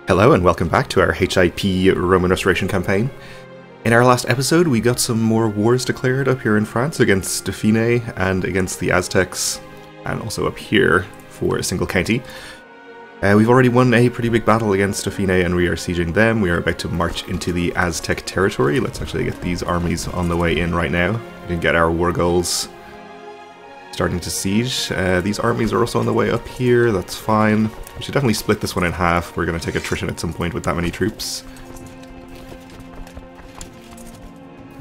Hello and welcome back to our HIP Roman Restoration campaign. In our last episode we got some more wars declared up here in France against Dauphine and against the Aztecs, and also up here for a single county. We've already won a pretty big battle against Dauphine and we are sieging them. We are about to march into the Aztec territory. Let's actually get these armies on the way in right now. We can get our war goals starting to siege. These armies are also on the way up here, that's fine. We should definitely split this one in half. We're going to take attrition at some point with that many troops.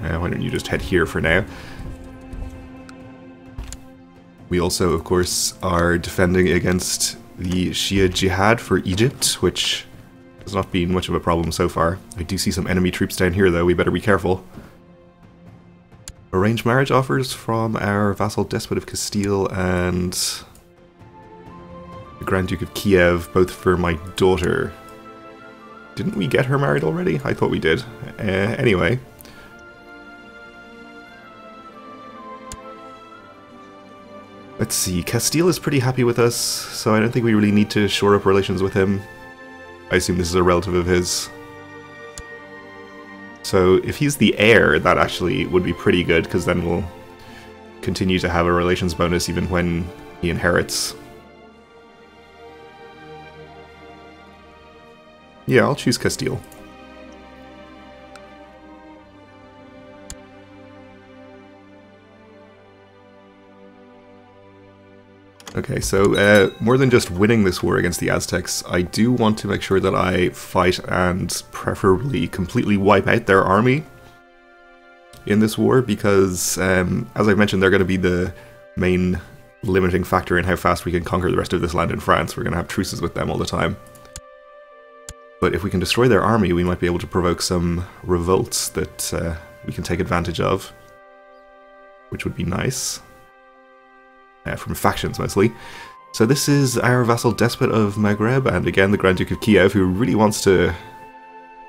Why don't you just head here for now? We also, of course, are defending against the Shia Jihad for Egypt, which has not been much of a problem so far. I do see some enemy troops down here though, we better be careful. Arranged marriage offers from our vassal Despot of Castile and the Grand Duke of Kiev, both for my daughter. Didn't we get her married already? I thought we did. Anyway. Let's see, Castile is pretty happy with us, so I don't think we really need to shore up relations with him. I assume this is a relative of his. So if he's the heir, that actually would be pretty good, because then we'll continue to have a relations bonus even when he inherits. Yeah, I'll choose Castile. Okay, so more than just winning this war against the Aztecs, I do want to make sure that I fight and preferably completely wipe out their army in this war, because, as I've mentioned, they're going to be the main limiting factor in how fast we can conquer the rest of this land in France. We're going to have truces with them all the time. But if we can destroy their army, we might be able to provoke some revolts that we can take advantage of, which would be nice. From factions mostly. So this is our vassal Despot of Maghreb, and again the Grand Duke of Kiev, who really wants to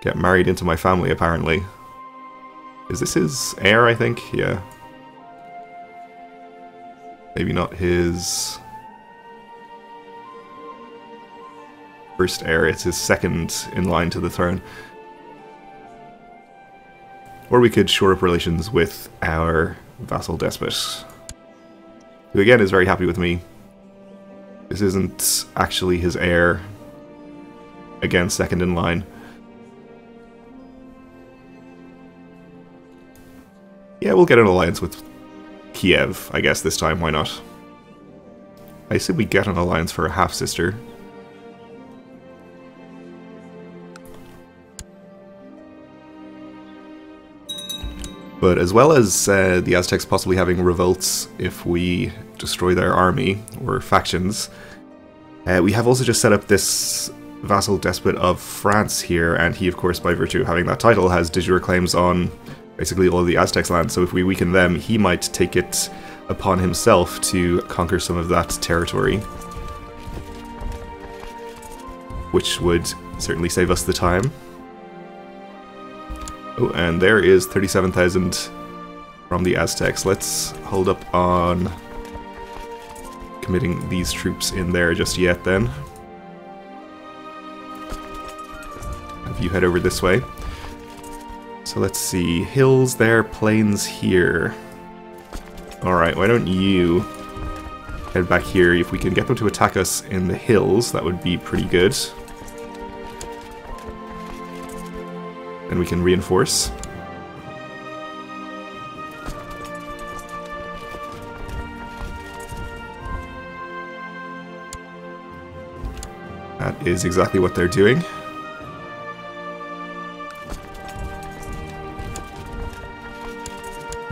get married into my family apparently. Is this his heir, I think? Yeah. Maybe not his first heir, it's his second in line to the throne. Or we could shore up relations with our vassal Despot, who again is very happy with me. This isn't actually his heir. Again, second in line. Yeah, we'll get an alliance with Kiev, I guess, this time, why not? I assume we get an alliance for a half-sister. But as well as the Aztecs possibly having revolts if we destroy their army, or factions, we have also just set up this vassal Despot of France here, and he, of course, by virtue of having that title, has de jure claims on basically all of the Aztecs' land, so if we weaken them, he might take it upon himself to conquer some of that territory, which would certainly save us the time. Oh, and there is 37,000 from the Aztecs. Let's hold up on committing these troops in there just yet then. Have you head over this way. So let's see, hills there, plains here. Alright, why don't you head back here. If we can get them to attack us in the hills, that would be pretty good. And we can reinforce. That is exactly what they're doing.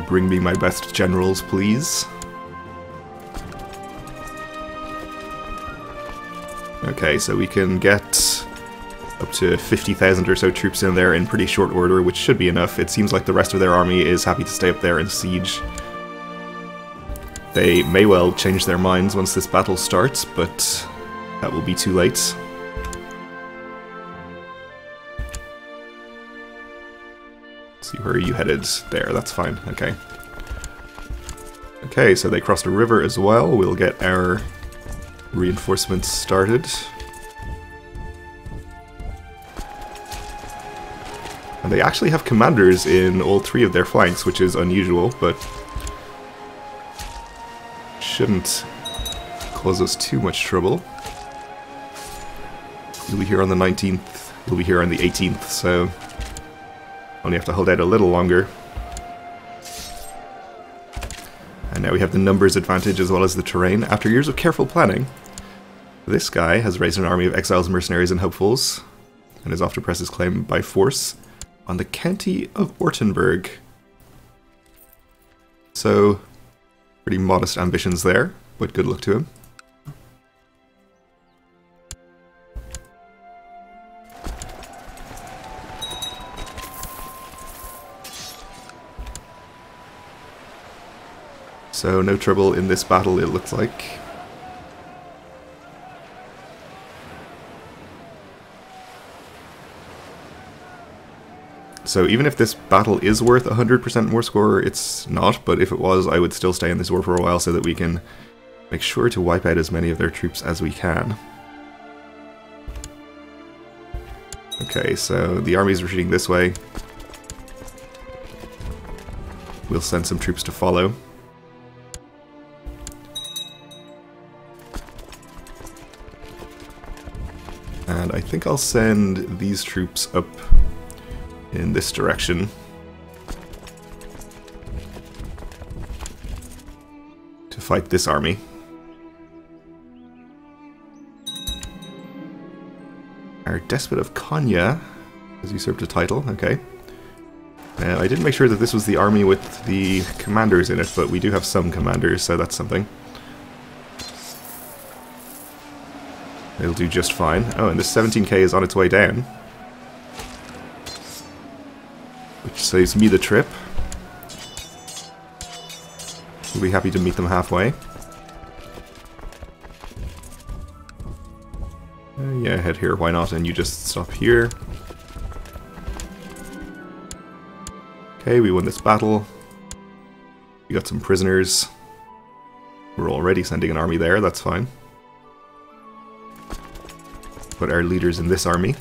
Bring me my best generals, please. Okay, so we can get up to 50,000 or so troops in there in pretty short order, which should be enough. It seems like the rest of their army is happy to stay up there and siege. They may well change their minds once this battle starts, but that will be too late. See, where are you headed? There, that's fine, okay. Okay, so they crossed a river as well. We'll get our reinforcements started. And they actually have commanders in all three of their flanks, which is unusual, but shouldn't cause us too much trouble. You'll be here on the 19th, you'll be here on the 18th, so only have to hold out a little longer. And now we have the numbers advantage as well as the terrain. After years of careful planning, this guy has raised an army of exiles, mercenaries, and hopefuls, and is off to press his claim by force on the county of Ortenburg. So, pretty modest ambitions there, but good luck to him. So no trouble in this battle, it looks like. So even if this battle is worth 100% more score, it's not, but if it was, I would still stay in this war for a while so that we can make sure to wipe out as many of their troops as we can. Okay, so the army's retreating this way. We'll send some troops to follow. And I think I'll send these troops up in this direction. To fight this army. Our Despot of Konya has usurped a title, okay. I didn't make sure that this was the army with the commanders in it, but we do have some commanders, so that's something. It'll do just fine. Oh, and this 17k is on its way down. Which saves me the trip. We'll be happy to meet them halfway. Yeah, head here, why not? And you just stop here. Okay, we won this battle. We got some prisoners. We're already sending an army there, that's fine. Put our leaders in this army.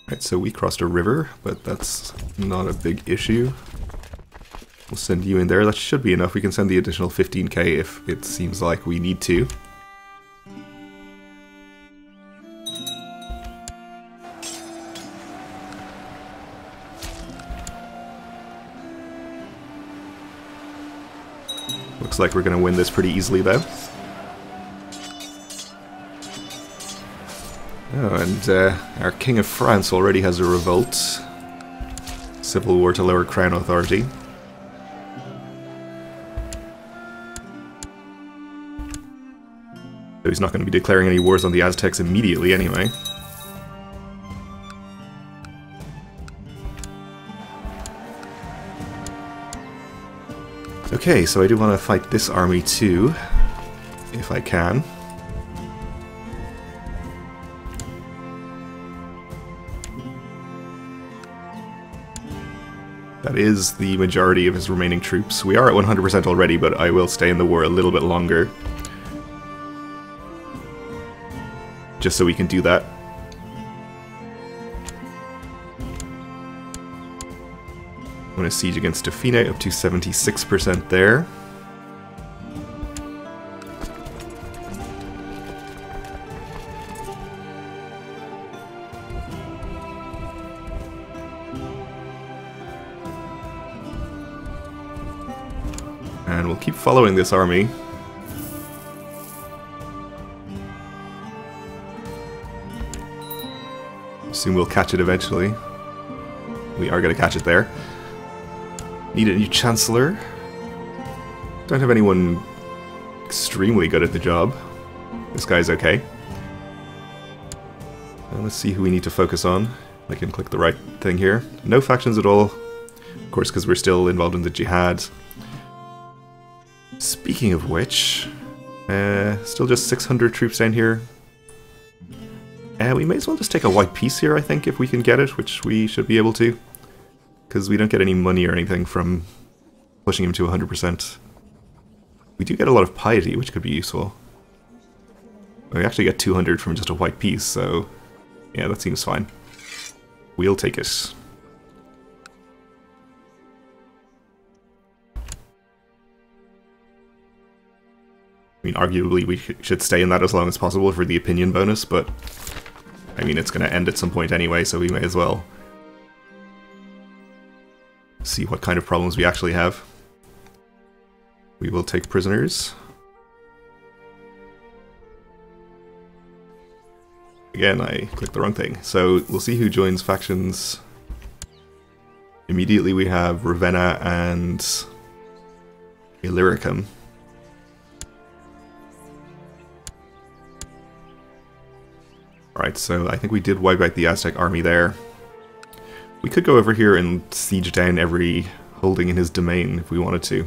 Right, so we crossed a river, but that's not a big issue. We'll send you in there, that should be enough. We can send the additional 15k if it seems like we need to. Looks like we're going to win this pretty easily, though. Oh, and our King of France already has a revolt. Civil war to lower crown authority. So he's not going to be declaring any wars on the Aztecs immediately, anyway. Okay, so I do want to fight this army too, if I can. That is the majority of his remaining troops. We are at 100% already, but I will stay in the war a little bit longer. Just so we can do that. I'm going to siege against Dauphine up to 76% there. And we'll keep following this army. Assume we'll catch it eventually. We are going to catch it there. Need a new Chancellor. Don't have anyone extremely good at the job. This guy's okay. And let's see who we need to focus on. I can click the right thing here. No factions at all. Of course, because we're still involved in the jihad. Speaking of which, still just 600 troops down here. We may as well just take a white peace here, I think, if we can get it, which we should be able to. Because we don't get any money or anything from pushing him to 100%. We do get a lot of piety, which could be useful. We actually get 200 from just a white piece, so yeah, that seems fine. We'll take it. I mean, arguably we should stay in that as long as possible for the opinion bonus, but I mean, it's going to end at some point anyway, so we may as well see what kind of problems we actually have. We will take prisoners. Again, I clicked the wrong thing. So we'll see who joins factions. Immediately we have Ravenna and Illyricum. Alright, so I think we did wipe out the Aztec army there. We could go over here and siege down every holding in his domain if we wanted to.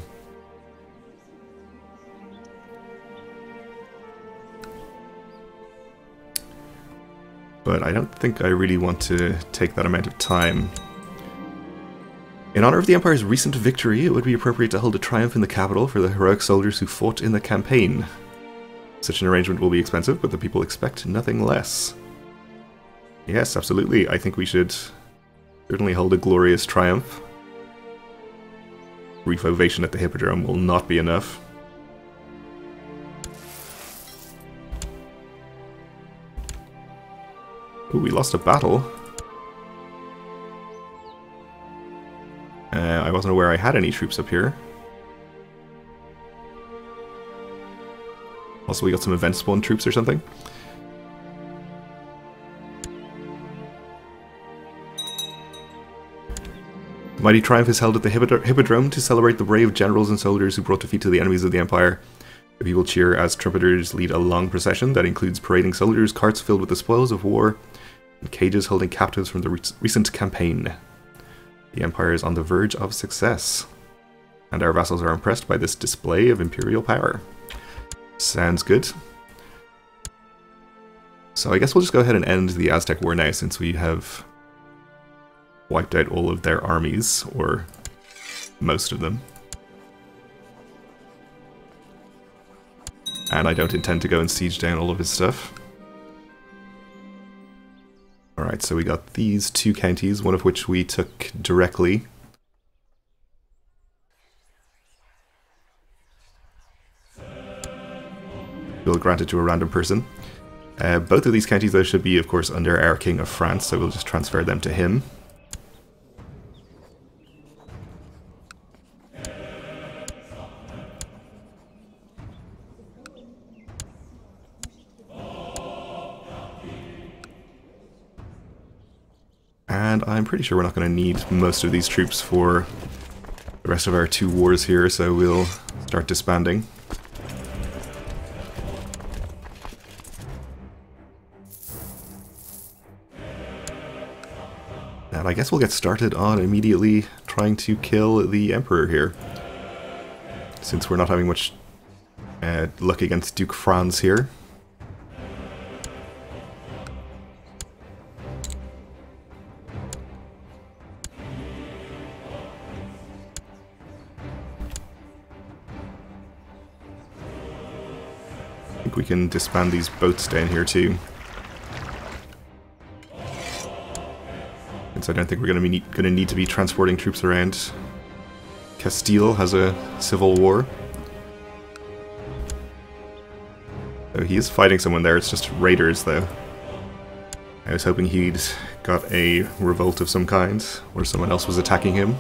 But I don't think I really want to take that amount of time. In honor of the Empire's recent victory, it would be appropriate to hold a triumph in the capital for the heroic soldiers who fought in the campaign. Such an arrangement will be expensive, but the people expect nothing less. Yes, absolutely. I think we should certainly hold a glorious triumph. Brief ovation at the Hippodrome will not be enough. Ooh, we lost a battle. I wasn't aware I had any troops up here. Also, we got some event spawn troops or something. The mighty triumph is held at the Hippodrome to celebrate the brave generals and soldiers who brought defeat to the enemies of the Empire. The people cheer as trumpeters lead a long procession that includes parading soldiers, carts filled with the spoils of war, and cages holding captives from the recent campaign. The Empire is on the verge of success, and our vassals are impressed by this display of imperial power. Sounds good. So I guess we'll just go ahead and end the Aztec War now, since we have wiped out all of their armies, or most of them. And I don't intend to go and siege down all of his stuff. Alright, so we got these two counties, one of which we took directly. We'll grant it to a random person. Both of these counties, though, should be, of course, under our King of France, so we'll just transfer them to him. And I'm pretty sure we're not going to need most of these troops for the rest of our two wars here, so we'll start disbanding. And I guess we'll get started on immediately trying to kill the Emperor here, since we're not having much luck against Duke Franz here. I think we can disband these boats down here too. Since I don't think we're going to need to be transporting troops around. Castile has a civil war. Oh, he is fighting someone there, it's just raiders though. I was hoping he'd got a revolt of some kind, or someone else was attacking him.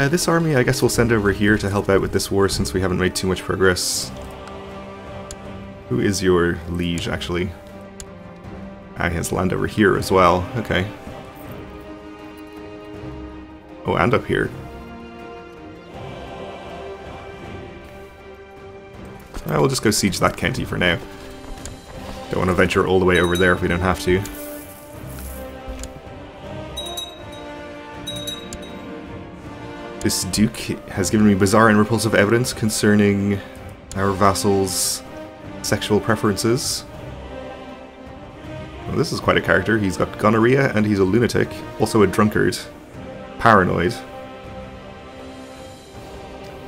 This army I guess we'll send over here to help out with this war since we haven't made too much progress. Who is your liege, actually? Ah, he has land over here as well. Okay. Oh, and up here. We'll just go siege that county for now. Don't want to venture all the way over there if we don't have to. This Duke has given me bizarre and repulsive evidence concerning our vassals' sexual preferences. Well, this is quite a character. He's got gonorrhea and he's a lunatic, also a drunkard, paranoid.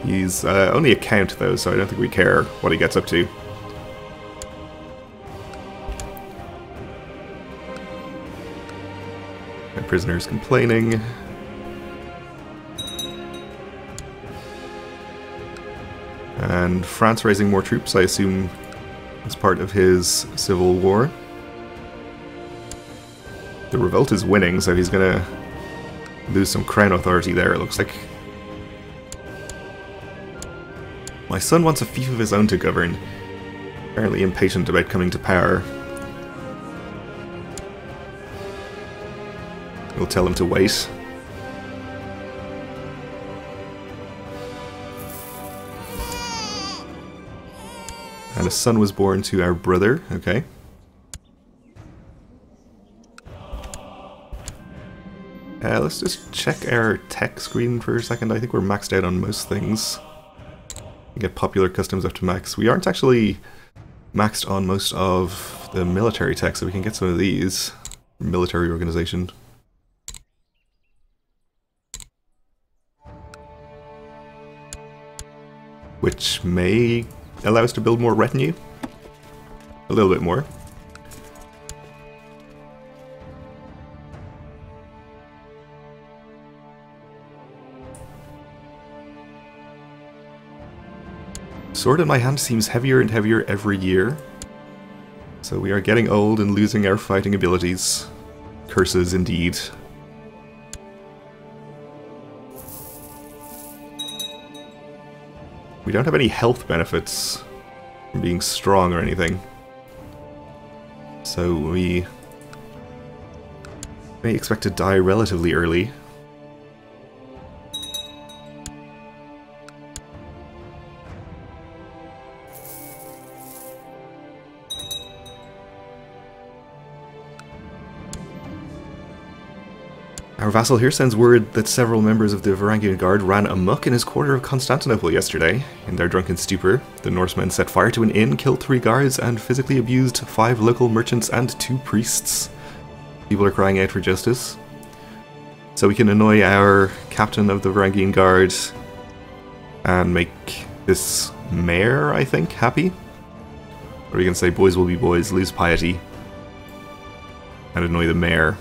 He's only a count though, so I don't think we care what he gets up to. My prisoner's complaining. And France raising more troops, I assume, as part of his civil war. The revolt is winning, so he's gonna lose some crown authority there, it looks like. My son wants a fief of his own to govern. Apparently impatient about coming to power. We'll tell him to wait. And a son was born to our brother, okay. Let's just check our tech screen for a second. I think we're maxed out on most things. Get popular customs up to max. We aren't actually maxed on most of the military tech, so we can get some of these. Military organization. Which may allow us to build more retinue. A little bit more. Sword in my hand seems heavier and heavier every year. So we are getting old and losing our fighting abilities. Curses indeed. We don't have any health benefits from being strong or anything. So we may expect to die relatively early. Our vassal here sends word that several members of the Varangian Guard ran amok in his quarter of Constantinople yesterday. In their drunken stupor, the Norsemen set fire to an inn, killed 3 guards, and physically abused 5 local merchants and 2 priests. People are crying out for justice. So we can annoy our captain of the Varangian Guard and make this mayor, I think, happy. Or we can say boys will be boys, lose piety, and annoy the mayor.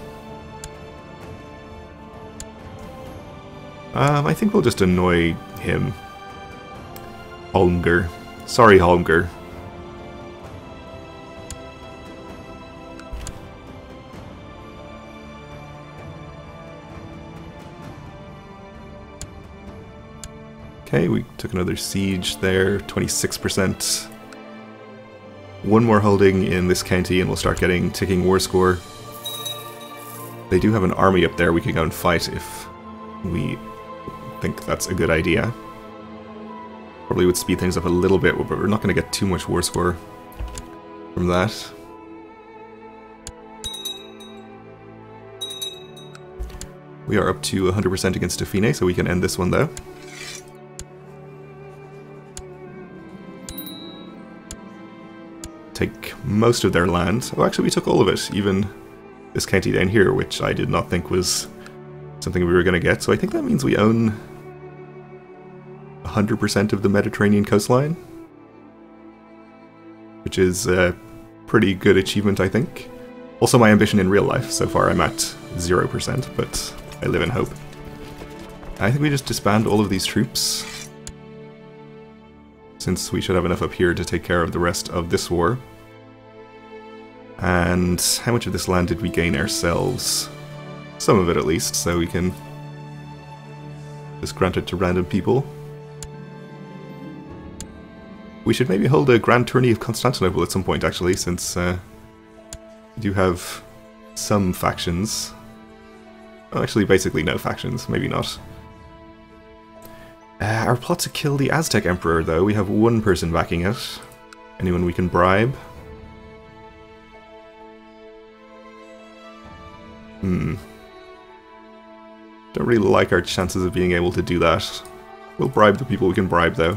I think we'll just annoy him. Holmger. Sorry, Holmger. Okay, we took another siege there, 26%. One more holding in this county and we'll start getting ticking war score. They do have an army up there we can go and fight if we think that's a good idea. Probably would speed things up a little bit, but we're not going to get too much war score from that. We are up to 100% against Dauphine, so we can end this one though. Take most of their land. Oh, actually we took all of it, even this county down here, which I did not think was something we were going to get, so I think that means we own 100% of the Mediterranean coastline, which is a pretty good achievement, I think. Also my ambition in real life. So far I'm at 0%, but I live in hope. I think we just disband all of these troops, since we should have enough up here to take care of the rest of this war. And how much of this land did we gain ourselves? Some of it at least, so we can just grant it to random people. We should maybe hold a grand tourney of Constantinople at some point, actually, since we do have some factions. Well, actually, basically no factions, maybe not. Our plot to kill the Aztec Emperor, though, we have one person backing it. Anyone we can bribe? Don't really like our chances of being able to do that. We'll bribe the people we can bribe, though.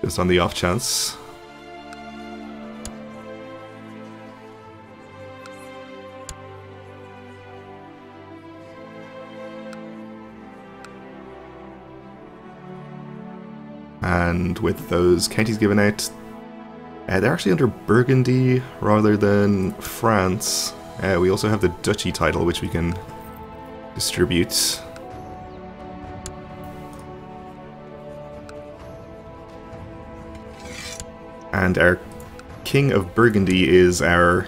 just on the off chance. And with those counties given out, they're actually under Burgundy rather than France. We also have the duchy title, which we can distribute. And our King of Burgundy is our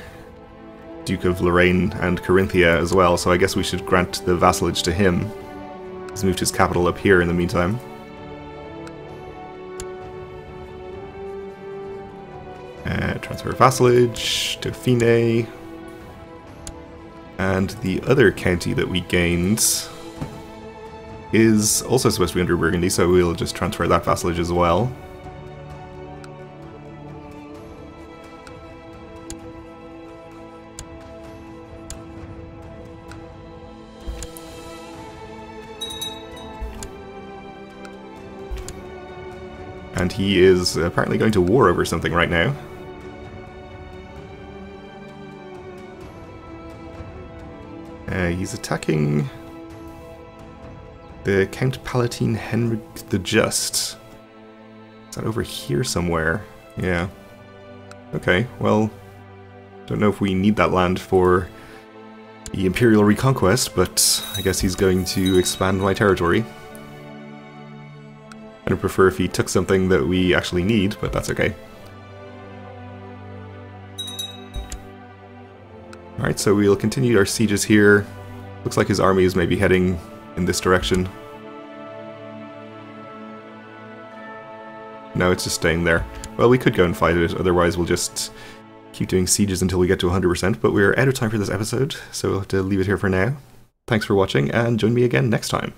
Duke of Lorraine and Carinthia as well, so I guess we should grant the vassalage to him. He's moved his capital up here in the meantime. Transfer vassalage, Dauphine. And the other county that we gained is also supposed to be under Burgundy, so we'll just transfer that vassalage as well. And he is apparently going to war over something right now. He's attacking the Count Palatine Henrik the Just. Is that over here somewhere? Yeah. Okay, well, don't know if we need that land for the Imperial Reconquest, but I guess he's going to expand my territory. I'd prefer if he took something that we actually need, but that's okay. Alright, so we'll continue our sieges here. Looks like his army is maybe heading in this direction. No, it's just staying there. Well, we could go and fight it, otherwise we'll just keep doing sieges until we get to 100%, but we're out of time for this episode, so we'll have to leave it here for now. Thanks for watching, and join me again next time.